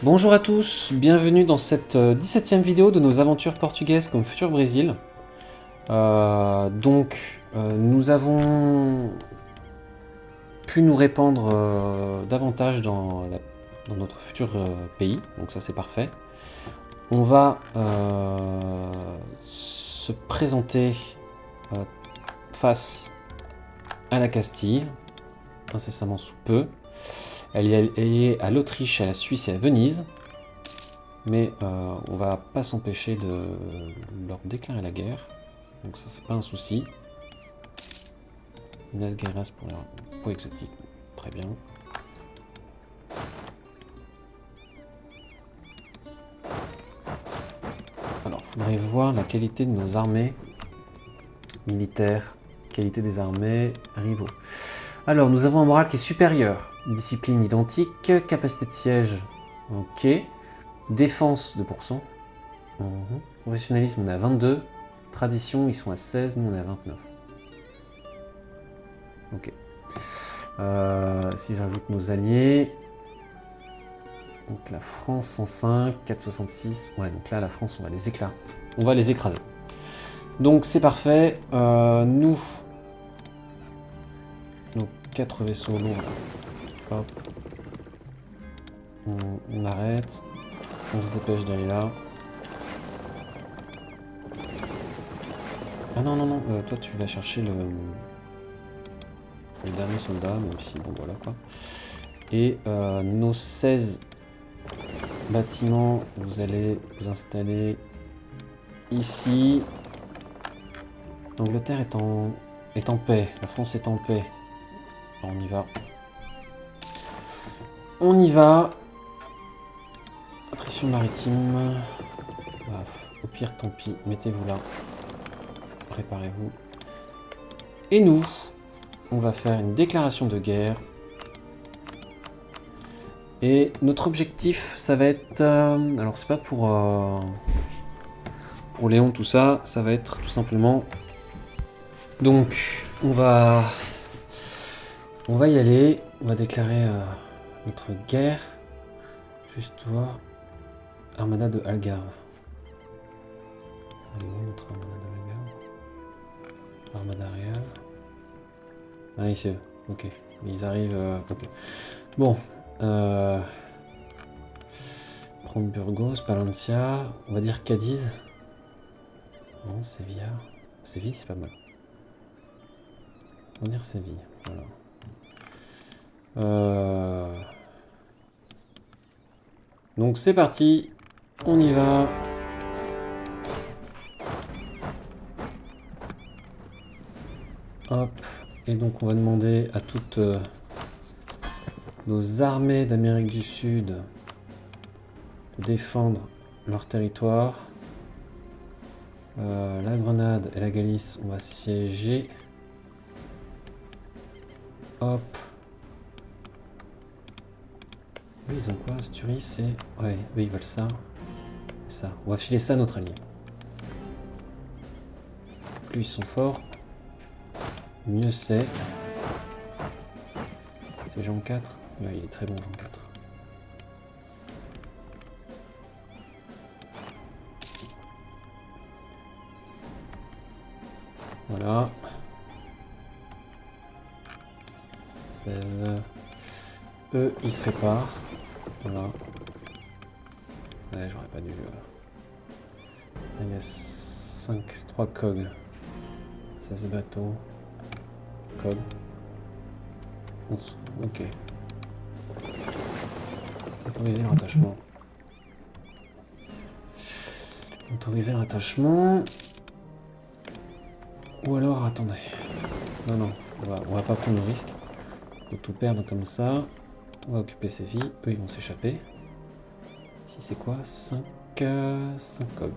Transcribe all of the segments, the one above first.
Bonjour à tous, bienvenue dans cette 17e vidéo de nos aventures portugaises comme futur Brésil. Nous avons pu nous répandre davantage dans notre futur pays, donc ça c'est parfait. On va se présenter face à la Castille, incessamment sous peu. Elle est liée à l'Autriche, à la Suisse et à Venise. Mais on va pas s'empêcher de leur déclarer la guerre. Donc ça c'est pas un souci. Nas guerras pour exotique. Très bien. Alors, il faudrait voir la qualité de nos armées militaires. Qualité des armées rivaux. Alors, nous avons un moral qui est supérieur. Discipline identique, capacité de siège, ok. Défense 2%. Professionnalisme, on est à 22. Tradition, ils sont à 16, nous on est à 29. Ok. Si j'ajoute nos alliés. Donc la France 105, 466. Ouais, donc là la France, on va les éclater. On va les écraser. Donc c'est parfait. Nous. Nos 4 vaisseaux lourds là. Hop. On arrête. On se dépêche d'aller là. Ah non, non, non, toi tu vas chercher le dernier soldat, mais aussi, bon voilà quoi. Et nos 16 bâtiments, vous allez vous installer ici. L'Angleterre est en paix, la France est en paix. Alors, on y va. On y va. Attrition maritime. Au pire, tant pis, mettez-vous là. Préparez-vous. Et nous, on va faire une déclaration de guerre. Et notre objectif, ça va être... alors, c'est pas pour Léon, tout ça. Ça va être tout simplement... Donc, on va y aller. On va déclarer notre guerre. Juste voir. Armada de Algarve. Elle est où notre armada de Algarve? Armada Real. Ah, ici, ok. Mais ils arrivent... ok. Bon. Prendre Burgos, Palencia. On va dire Cadiz. Non, Sevilla. Séville, c'est pas mal. On va dire Séville. Voilà. Donc c'est parti. On y va. Hop. Et donc on va demander à toutes nos armées d'Amérique du Sud de défendre leur territoire. La Grenade et la Galice, on va siéger. Hop. Eux, ils ont quoi? Asturie, c'est... Ouais, eux, ils veulent ça. Ça. On va filer ça à notre allié. Plus ils sont forts, mieux c'est. C'est Jean 4. Ouais, il est très bon, Jean 4. Voilà. 16. Eux, ils se réparent. Voilà. Ouais, j'aurais pas dû... Il y a 3 cogs. 16 bateaux. Cog. Ok. Autoriser le rattachement. Autoriser le rattachement. Ou alors, attendez. Non, non, on va pas prendre le risque. Faut tout perdre comme ça. On va occuper ces vies. Eux, ils vont s'échapper. Ici, c'est quoi? 5 cogs.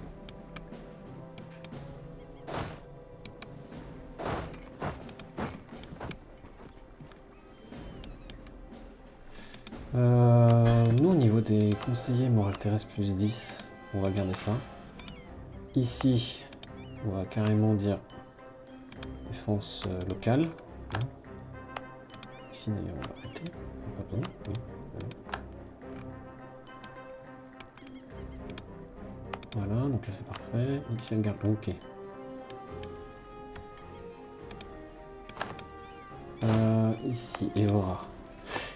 Nous, au niveau des conseillers morale terrestre plus 10, on va garder ça. Ici, on va carrément dire défense locale. Ici d'ailleurs on va arrêter. Pardon, oui. Voilà, donc là c'est parfait. Ici elle garde. Ok. Ici, Evora.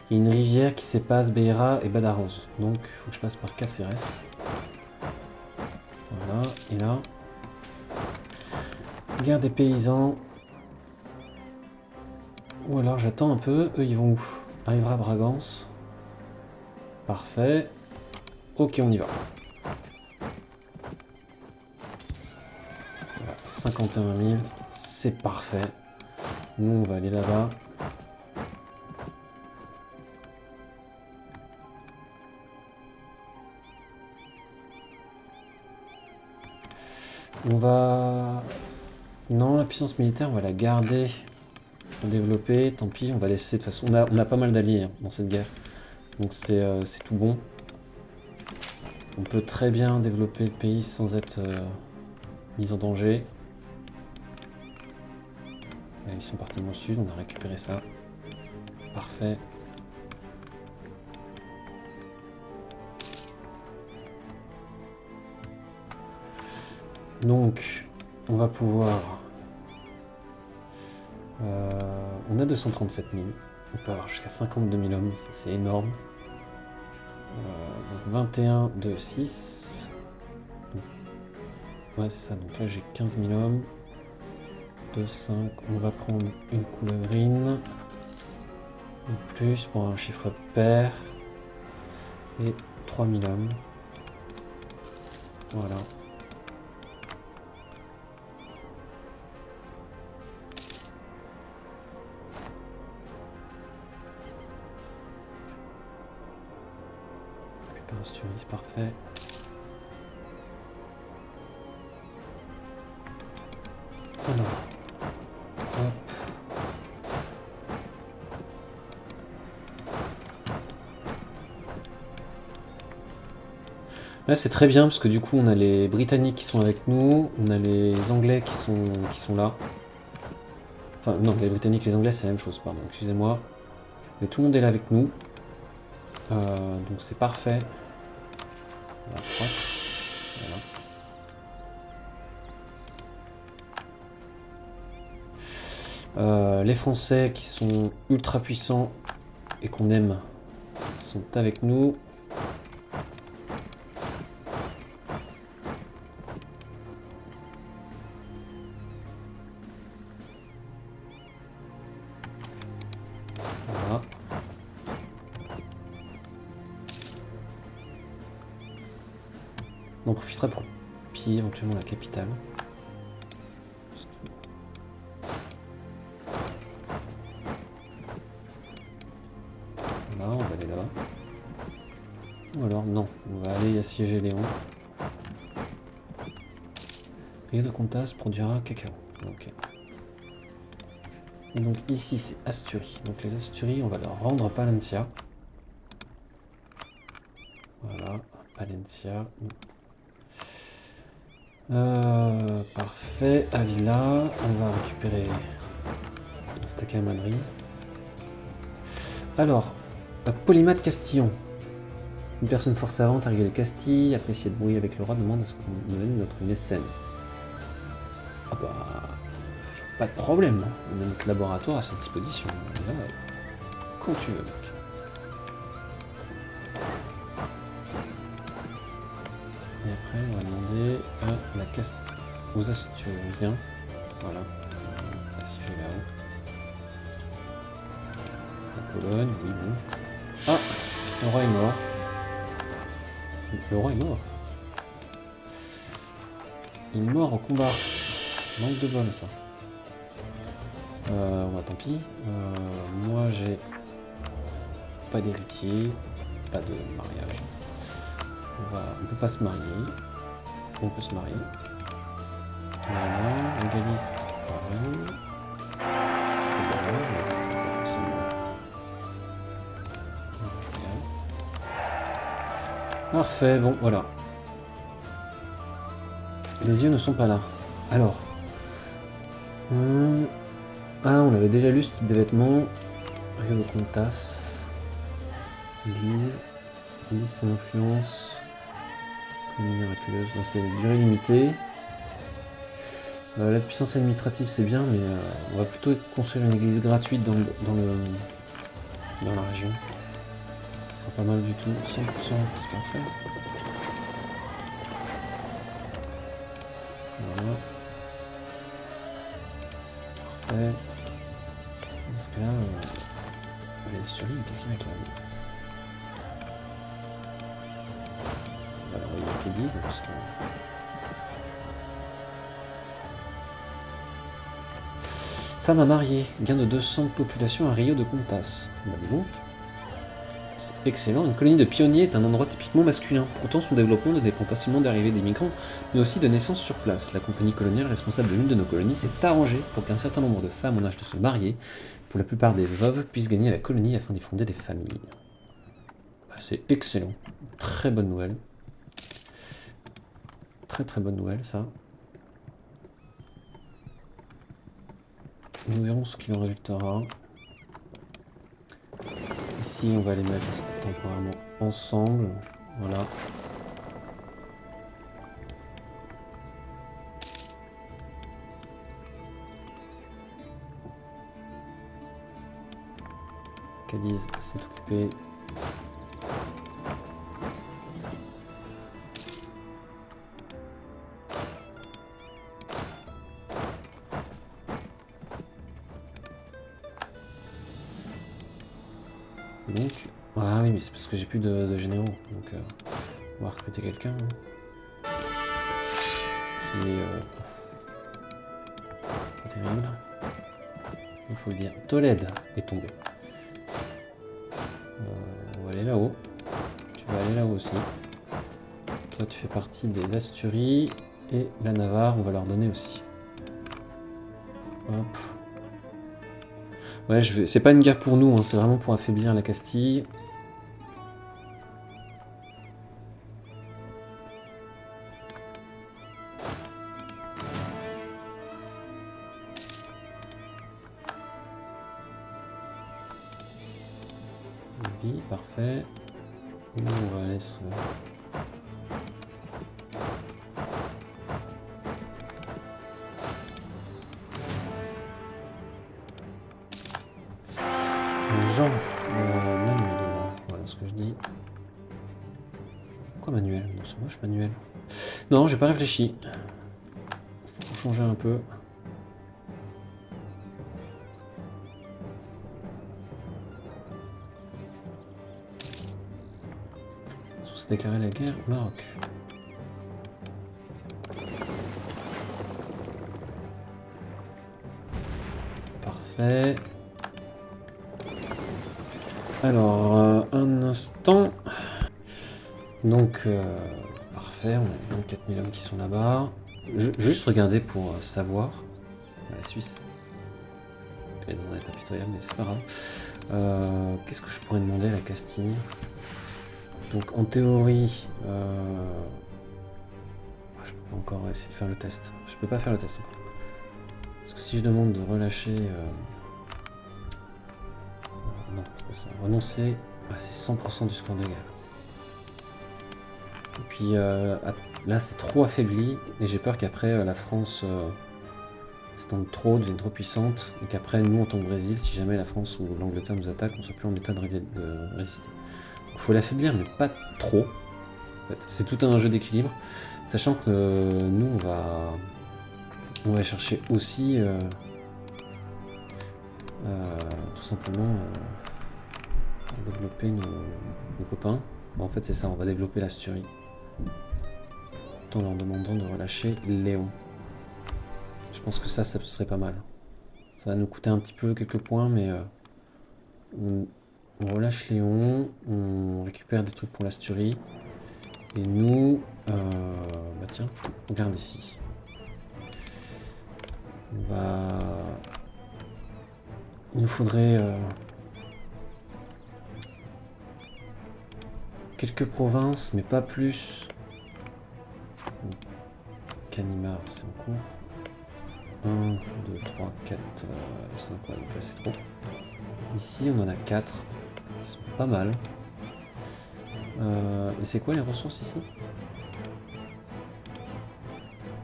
Il y a une rivière qui sépasse Beira et Badaranz. Donc il faut que je passe par Caceres. Voilà, et là. Guerre des paysans. Ou alors j'attends un peu. Eux ils vont où? Arrivera Bragance. Parfait. Ok, on y va. Voilà, 51 000. C'est parfait. Nous on va aller là-bas. On va... Non, la puissance militaire, on va la garder pour développer. Tant pis, on va laisser. De toute façon, on a pas mal d'alliés dans cette guerre. Donc c'est tout bon. On peut très bien développer le pays sans être mis en danger. Là, ils sont partis dans le sud, on a récupéré ça. Parfait. Donc, on va pouvoir... on a 237 000. On peut avoir jusqu'à 52 000 hommes, c'est énorme. Donc 21 de 6. Ouais, c'est ça. Donc là, j'ai 15 000 hommes. 2, 5. On va prendre une coulevrine. En plus, pour un chiffre pair. Et 3 000 hommes. Voilà. C'est parfait. Alors, hop. Là c'est très bien parce que du coup on a les Britanniques qui sont avec nous, on a les Anglais qui sont là. Enfin non, les Britanniques et les Anglais c'est la même chose, pardon, excusez-moi. Mais tout le monde est là avec nous. Donc c'est parfait. Voilà. Les Français qui sont ultra puissants et qu'on aime sont avec nous. Voilà. On en profitera pour piller éventuellement la capitale. Voilà, on va aller là. Ou alors non, on va aller assiéger Léon. Rio de Contas produira cacao. Ok. Et donc ici c'est Asturie. Donc les Asturies, on va leur rendre Palencia. Voilà, Palencia. Parfait, Avila, on va récupérer Stacca Madrid. Alors, Polymath Castillon. Une personne fort savante, arrivée de Castille, appréciée de bruit avec le roi, demande à ce qu'on nous donne notre mécène. Ah bah, pas de problème, on a notre laboratoire à sa disposition. Là, quand tu veux, mec. Et après, on va demander à la caste aux Asturiens. Voilà. Assiéger là-haut. La Pologne, oui, bon. Ah, le roi est mort. Le roi est mort. Il est mort au combat. Manque de bol, ça. Ouais, tant pis. Moi, j'ai pas d'héritier, pas de mariage. On peut pas se marier. On peut se marier. Voilà, en Galice, pareil. C'est bon, mais forcément. Parfait, bon, voilà. Les yeux ne sont pas là. Alors. on avait déjà lu ce type de vêtements. Rio de Contas. Église, c'est l'influence. Colonie miraculeuse. Donc c'est durée limitée. La puissance administrative c'est bien, mais on va plutôt construire une église gratuite dans la région. Ça sera pas mal du tout. 100%, c'est parfait. Voilà. Parfait. Donc là, les survie, qu'est-ce qu'il y a avec la... Alors, il y a fait 10, parce que... Femme à marier, gain de 200 de population à Rio de Contas. Bah dis donc. C'est excellent, une colonie de pionniers est un endroit typiquement masculin. Pourtant, son développement ne dépend pas seulement d'arrivée des migrants, mais aussi de naissances sur place. La compagnie coloniale responsable de l'une de nos colonies s'est arrangée pour qu'un certain nombre de femmes en âge de se marier, pour la plupart des veuves, puissent gagner la colonie afin d'y fonder des familles. Bah, c'est excellent. Très bonne nouvelle. Très très bonne nouvelle, ça. Nous verrons ce qu'il en résultera. Ici, on va les mettre temporairement ensemble. Voilà. Cadiz s'est occupé. Donc, ah oui, mais c'est parce que j'ai plus de généraux, donc on va recruter quelqu'un qui est pas terrible. Il faut le dire. Tolède est tombé. On va aller là-haut. Tu vas aller là-haut aussi. Toi, tu fais partie des Asturies et la Navarre, on va leur donner aussi. Hop. Ouais, c'est pas une guerre pour nous, hein, c'est vraiment pour affaiblir la Castille. Oui, parfait. Nous, on va aller se... Jean, Manuel, là. Voilà ce que je dis. Pourquoi Manuel? Non, c'est moche Manuel. Non, j'ai pas réfléchi. C'était pour changer un peu. On s'est déclaré la guerre au Maroc. Parfait. Alors, un instant. Donc, parfait, on a 24 000 hommes qui sont là-bas. Juste regarder pour savoir. La Suisse. Elle est dans un état pitoyable, mais c'est pas grave. Qu'est-ce que je pourrais demander à la Castille? Donc, en théorie, je peux pas encore essayer de faire le test. Je peux pas faire le test encore. Parce que si je demande de relâcher... non, c'est pas ça. Renoncer, c'est 100% du score de guerre. Et puis là, c'est trop affaibli, et j'ai peur qu'après la France s'étende trop, devienne trop puissante, et qu'après, nous, en tant que Brésil, si jamais la France ou l'Angleterre nous attaque, on soit plus en état de résister. Il faut l'affaiblir, mais pas trop. En fait. C'est tout un jeu d'équilibre, sachant que nous, on va chercher aussi tout simplement développer nos copains. Bon, en fait, c'est ça, on va développer l'Asturie. Tout en leur demandant de relâcher Léon. Je pense que ça serait pas mal. Ça va nous coûter un petit peu quelques points, mais on relâche Léon, on récupère des trucs pour l'Asturie. Et nous, bah tiens, on garde ici. On va... Il nous faudrait quelques provinces, mais pas plus. Canimar, c'est en cours. 1, 2, 3, 4, 5, ouais, donc là c'est trop. Ici on en a 4, qui sont pas mal. Et c'est quoi les ressources ici?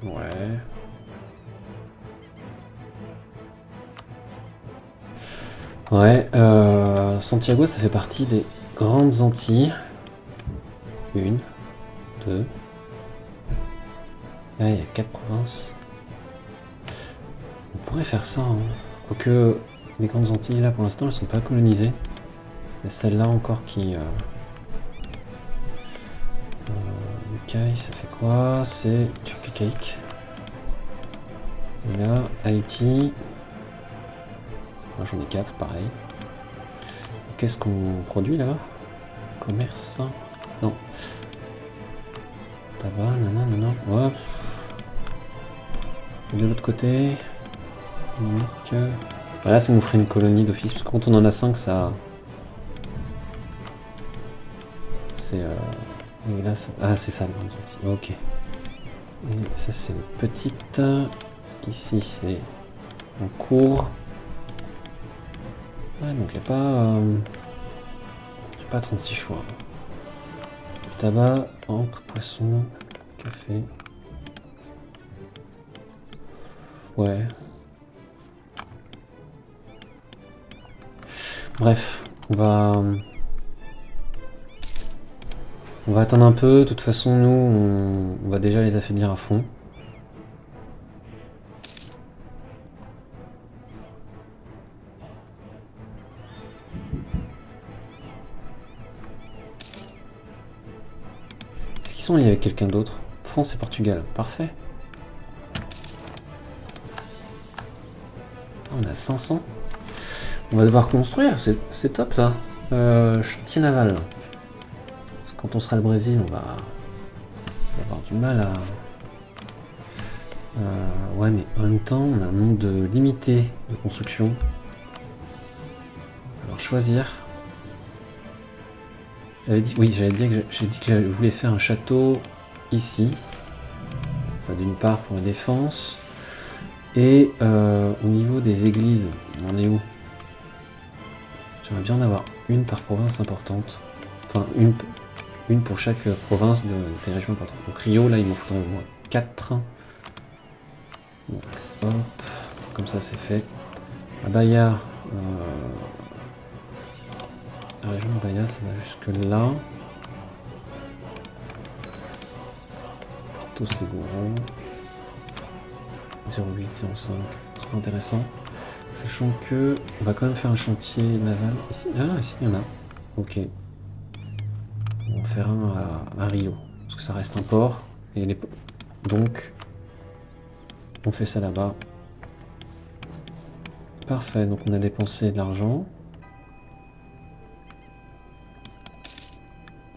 Ouais. Ouais, Santiago ça fait partie des grandes Antilles. 1, 2. Là il y a 4 provinces. On pourrait faire ça, hein. Quoique les grandes Antilles là pour l'instant elles sont pas colonisées. Il y a celle-là encore qui... Ukai, ça fait quoi? C'est Turkey-Cake. Et là, Haïti. Moi j'en ai 4, pareil. Qu'est-ce qu'on produit là-bas? Commerce? Non. Tabac, non. Hop. Et de l'autre côté. Donc, voilà, ça nous ferait une colonie d'office. Parce que quand on en a 5, ça. C'est. Et là, ça... Ah, c'est ça, les grandes Antilles. Ok. Et ça, c'est une petite. Ici, c'est en cours. Ouais, donc il n'y a pas. Pas 36 choix. Du tabac, encre, poisson, café. Ouais. Bref, on va attendre un peu. De toute façon, nous, on va déjà les affaiblir à fond. Est-ce qu'ils sont liés avec quelqu'un d'autre? France et Portugal, parfait. On a 500. On va devoir construire, c'est top là. Chantier naval. Parce que quand on sera le Brésil, on va avoir du mal à... ouais, mais en même temps, on a un nombre limité de construction. Il va falloir choisir. J'ai dit que je voulais faire un château ici. Ça d'une part pour la défense. Et au niveau des églises, on est où? J'aimerais bien en avoir une par province importante. Enfin, une pour chaque province des régions importantes. Donc Rio, là, il m'en faudrait au moins 4. Donc, hop, comme ça c'est fait. À Bahia, la région de Bahia, ça va jusque là. Porto Seguro. 08, 05, trop intéressant. Sachant que on va quand même faire un chantier naval. Ici, ici il y en a. Ok. On va en faire un à Rio. Parce que ça reste un port. Et donc, on fait ça là-bas. Parfait, donc on a dépensé de l'argent.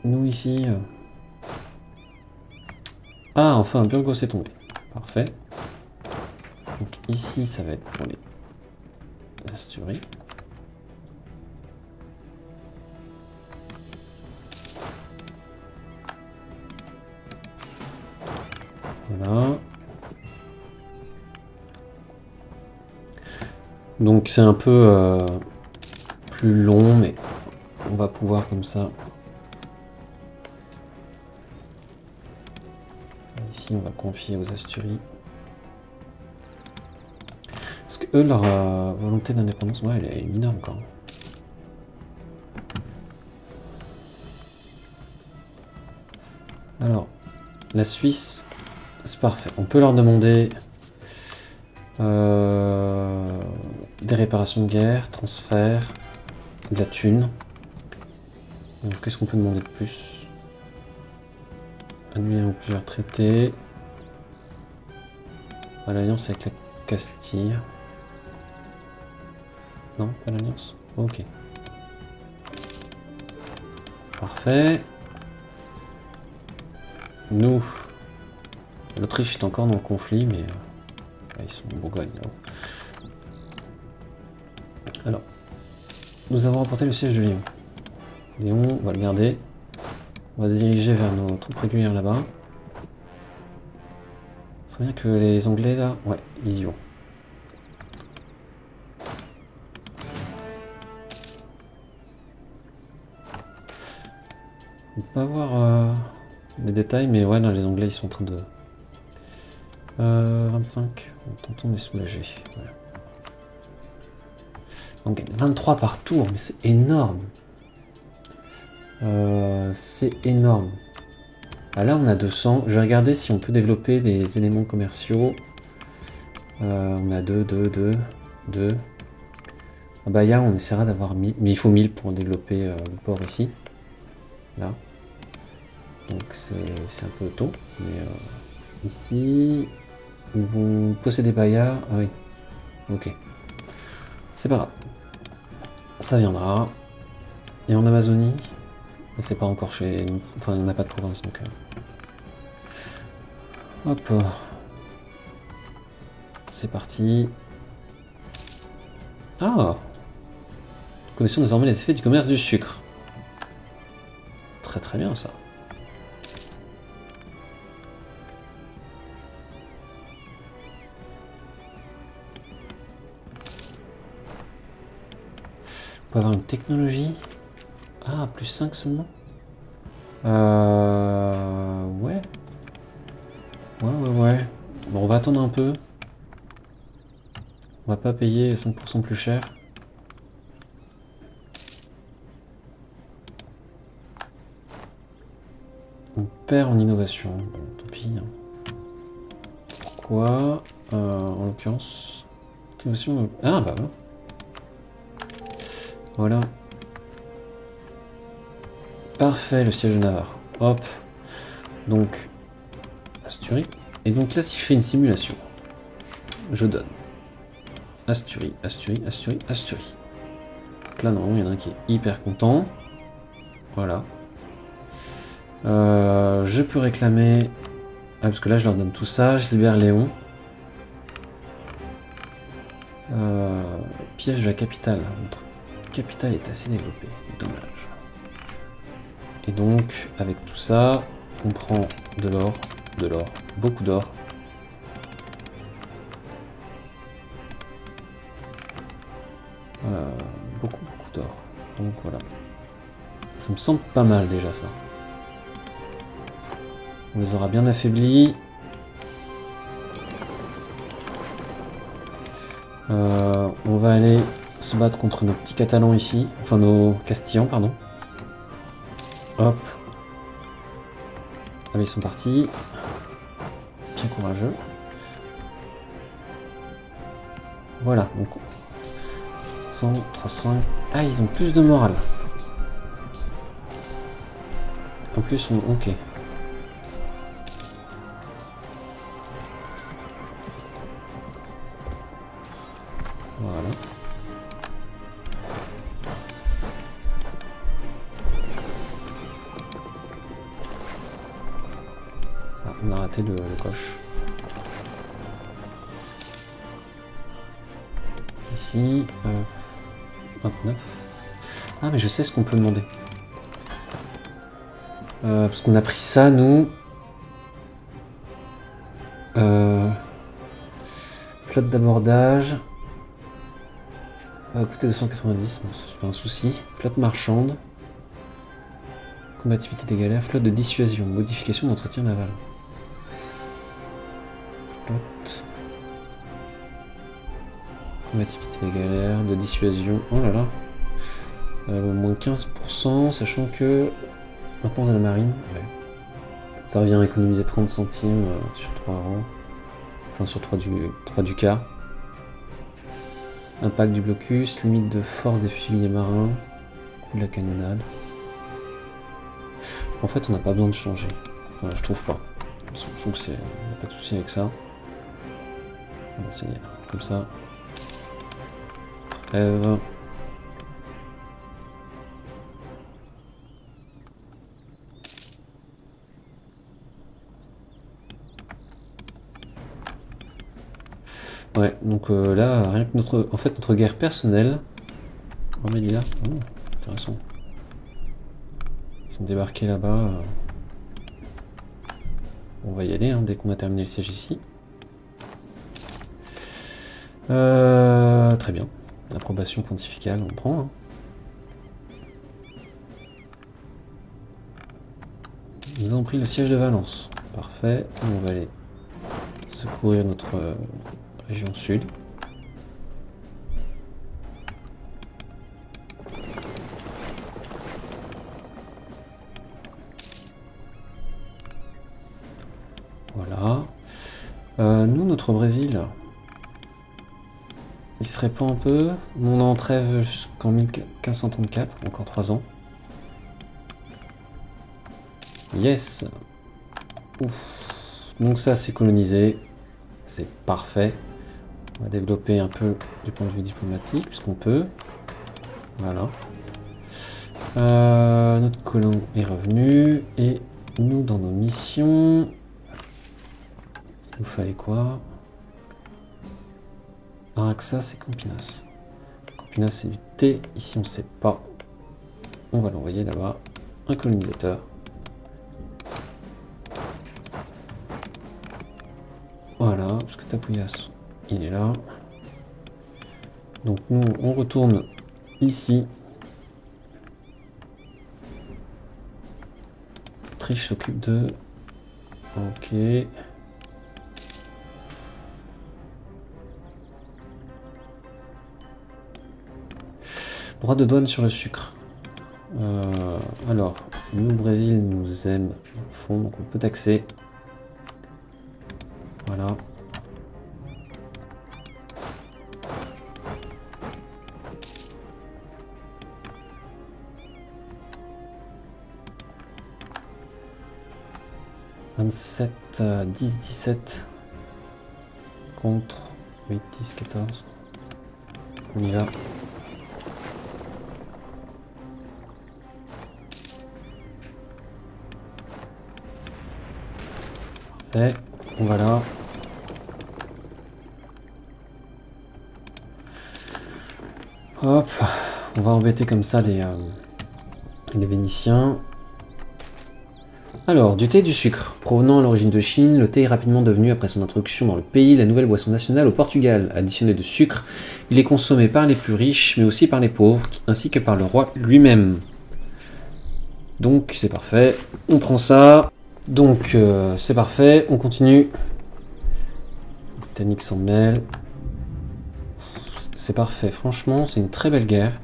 Nous ici... Ah, enfin, Burgos est tombé. Parfait. Donc ici, ça va être pour les Asturies. Voilà. Donc c'est un peu plus long, mais on va pouvoir comme ça. Ici, on va confier aux Asturies. Parce que eux, leur volonté d'indépendance, ouais, elle est mineure encore. Alors, la Suisse, c'est parfait. On peut leur demander des réparations de guerre, transfert, de la thune. Qu'est-ce qu'on peut demander de plus? Annuler plusieurs traités. À l'alliance avec la Castille. Non, pas l'alliance. Ok. Parfait. Nous, l'Autriche est encore dans le conflit, mais ils sont en Bourgogne là-haut. Alors, nous avons remporté le siège de Lyon. Lyon, on va le garder. On va se diriger vers nos troupes régulières là-bas. C'est bien que les Anglais là, ouais, ils y vont. On peut pas voir les détails, mais ouais, dans les onglets, ils sont en train de... 25. Tentons de les soulager. Voilà. On gagne 23 par tour, mais c'est énorme. C'est énorme. Ah, là, on a 200. Je vais regarder si on peut développer des éléments commerciaux. On a 2, 2, 2, 2. Ah bah, on essaiera d'avoir 1000. Mais il faut 1000 pour développer le port ici. Là. Donc, c'est un peu tôt. Mais ici, ils vont posséder Baya. Ah oui. Ok. C'est pas grave. Ça viendra. Et en Amazonie, c'est pas encore chez nous. Enfin, il n'y en a pas de province, donc... Hop. C'est parti. Ah! Connaissons désormais les effets du commerce du sucre. Très très bien, ça. On peut avoir une technologie. Ah, plus 5 seulement. Ouais. Ouais. Bon, on va attendre un peu. On va pas payer 5% plus cher. On perd en innovation. Bon, tant pis. Pourquoi en l'occurrence... Ah, bah voilà. Voilà. Parfait, le siège de Navarre. Hop. Donc, Asturie. Et donc là, si je fais une simulation, je donne Asturie. Donc là, normalement, il y en a un qui est hyper content. Voilà. Je peux réclamer... Ah, parce que là, je leur donne tout ça. Je libère Léon. Piège de la capitale. Notre capitale est assez développée. Dommage. Et donc, avec tout ça, on prend de l'or, beaucoup d'or. Beaucoup d'or. Donc voilà. Ça me semble pas mal déjà ça. On les aura bien affaiblis. On va aller se battre contre nos petits catalans ici. Enfin nos castillans, pardon. Hop. Ah mais ils sont partis. Bien courageux. Voilà, donc 100, 300. Ah, ils ont plus de morale. En plus, ok. Voilà. Ah, on a raté le coche. Ici, 29. Ah, mais je sais ce qu'on peut demander. Parce qu'on a pris ça, nous. Flotte d'abordage. Ça va coûter 290, c'est pas un souci. Flotte marchande. Combativité des galères. Flotte de dissuasion. Modification d'entretien naval. Flotte. Combativité des galères. De dissuasion. Oh là là. Moins 15%, sachant que... Maintenant, on a la marine. Ouais. Ça revient à économiser 30 centimes sur 3 rangs. Enfin, sur 3 du quart. Impact du blocus, limite de force des fusiliers marins, coût de la canonnade. En fait, on n'a pas besoin de changer. Enfin, je trouve pas. Je trouve que c'est... Il n'y a pas de souci avec ça. On va essayer. Comme ça. Trêve. Ouais, donc là, rien que notre guerre personnelle. Oh, mais il est là. Oh, intéressant. Ils sont débarqués là-bas. On va y aller hein, dès qu'on a terminé le siège ici. Très bien. Approbation pontificale, on prend. Hein. Nous avons pris le siège de Valence. Parfait. On va aller secourir notre région sud. Voilà. Nous, notre Brésil, il se répand un peu. On est en trêve jusqu'en 1534, encore 3 ans. Yes. Ouf. Donc ça, c'est colonisé. C'est parfait. On va développer un peu du point de vue diplomatique, puisqu'on peut. Voilà. Notre colon est revenu. Et nous, dans nos missions... Il nous fallait quoi? Araxas et Campinas. Campinas, c'est du thé. Ici, on ne sait pas. On va l'envoyer là-bas. Un colonisateur. Voilà, parce que Tapouillas, il est là. Donc nous, on retourne ici. Autriche s'occupe de... Ok. Droit de douane sur le sucre. Alors, nous, Brésil nous aime au fond, donc on peut taxer. Voilà. « 27, 10, 17 contre 8, 10, 14. On y va. Parfait. Voilà. Hop. On va embêter comme ça les Vénitiens. Alors, du thé et du sucre. Provenant à l'origine de Chine, le thé est rapidement devenu, après son introduction dans le pays, la nouvelle boisson nationale au Portugal. Additionné de sucre, il est consommé par les plus riches, mais aussi par les pauvres, ainsi que par le roi lui-même. Donc, c'est parfait. On prend ça. Donc, c'est parfait. On continue. Les Britanniques s'en mêlent. C'est parfait. Franchement, c'est une très belle guerre.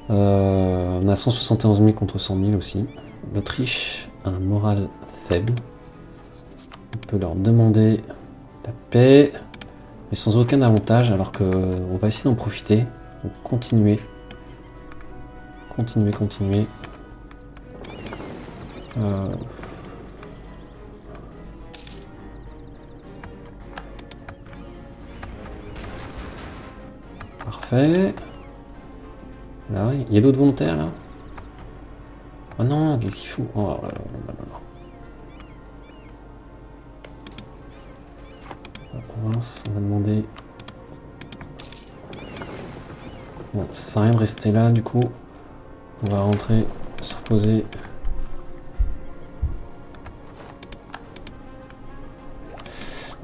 On a 171 000 contre 100 000 aussi. L'Autriche a un moral faible. On peut leur demander la paix, mais sans aucun avantage, alors qu'on va essayer d'en profiter. Donc continuer. Continuer. Parfait. Là, il y a d'autres volontaires là. Oh non, qu'est-ce qu'il faut? Oh là là là là. La province, on va demander. Bon, ça sert à rien de rester là du coup. On va rentrer, se reposer.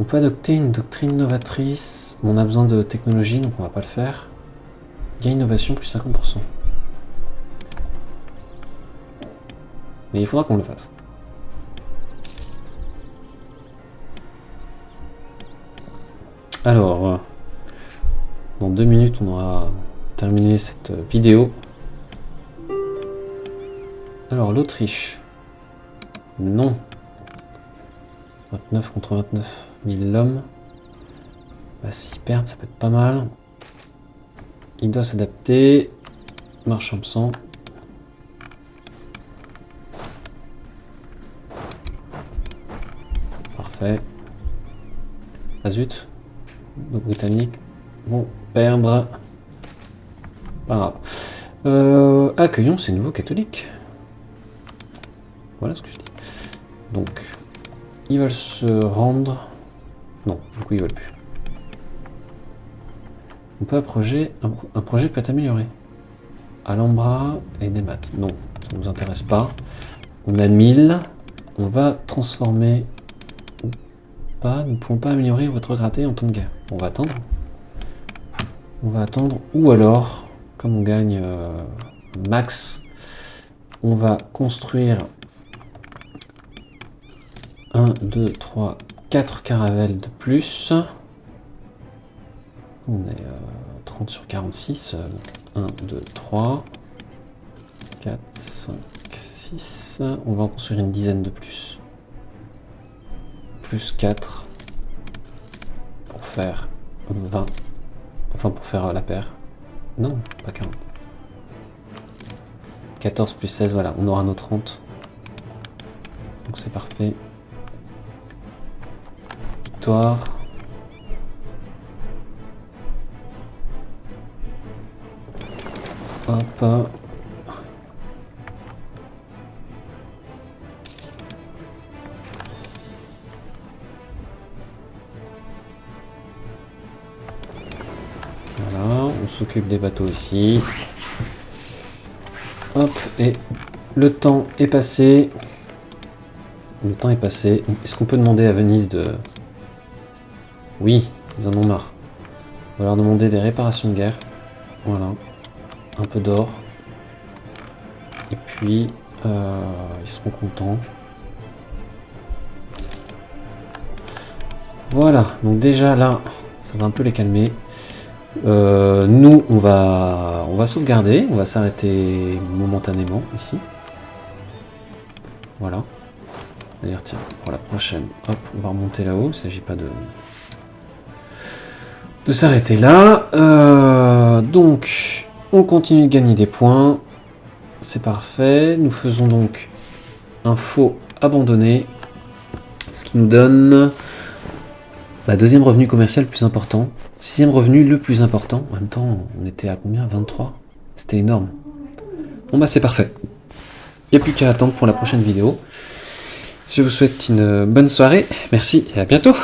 On peut adopter une doctrine novatrice. On a besoin de technologie, donc on va pas le faire. Gain innovation plus 50%. Mais il faudra qu'on le fasse. Alors, dans 2 minutes, on aura terminé cette vidéo. Alors, l'Autriche. Non. 29 contre 29 000 l'homme. Bah, s'ils perdent, ça peut être pas mal. Il doit s'adapter. Marche en sang. Parfait. Ah zut. Les Britanniques vont perdre. Pas grave. Accueillons ces nouveaux catholiques. Voilà ce que je dis. Donc, ils veulent se rendre. Non, du coup, ils veulent plus. On peut un projet peut être amélioré. Alhambra et des maths. Non, ça ne nous intéresse pas. On a 1000. On va transformer. Ou pas. Nous ne pouvons pas améliorer votre gratté en temps de guerre. On va attendre. On va attendre. Ou alors, comme on gagne max. On va construire 1, 2, 3, 4 caravelles de plus. On est 30 sur 46. 1, 2, 3, 4, 5, 6. On va en construire une dizaine de plus. Plus 4 pour faire 20. Enfin, pour faire la paire. Non, pas 40. 14 plus 16, voilà, on aura nos 30. Donc c'est parfait. Victoire. Hop. Voilà, on s'occupe des bateaux ici. Hop, et le temps est passé. Le temps est passé. Est-ce qu'on peut demander à Venise de... Oui, ils en ont marre. On va leur demander des réparations de guerre. Voilà. Un peu d'or. Et puis, ils seront contents. Voilà, donc déjà là, ça va un peu les calmer. Nous, on va sauvegarder, on va s'arrêter momentanément ici. Voilà. D'ailleurs, tiens, pour la prochaine, hop, on va remonter là-haut. Il ne s'agit pas de s'arrêter là. Donc, on continue de gagner des points. C'est parfait. Nous faisons donc un faux abandonné. Ce qui nous donne la deuxième revenu commercial le plus important. Sixième revenu le plus important. En même temps, on était à combien? 23. C'était énorme. Bon bah c'est parfait. Il n'y a plus qu'à attendre pour la prochaine vidéo. Je vous souhaite une bonne soirée. Merci et à bientôt.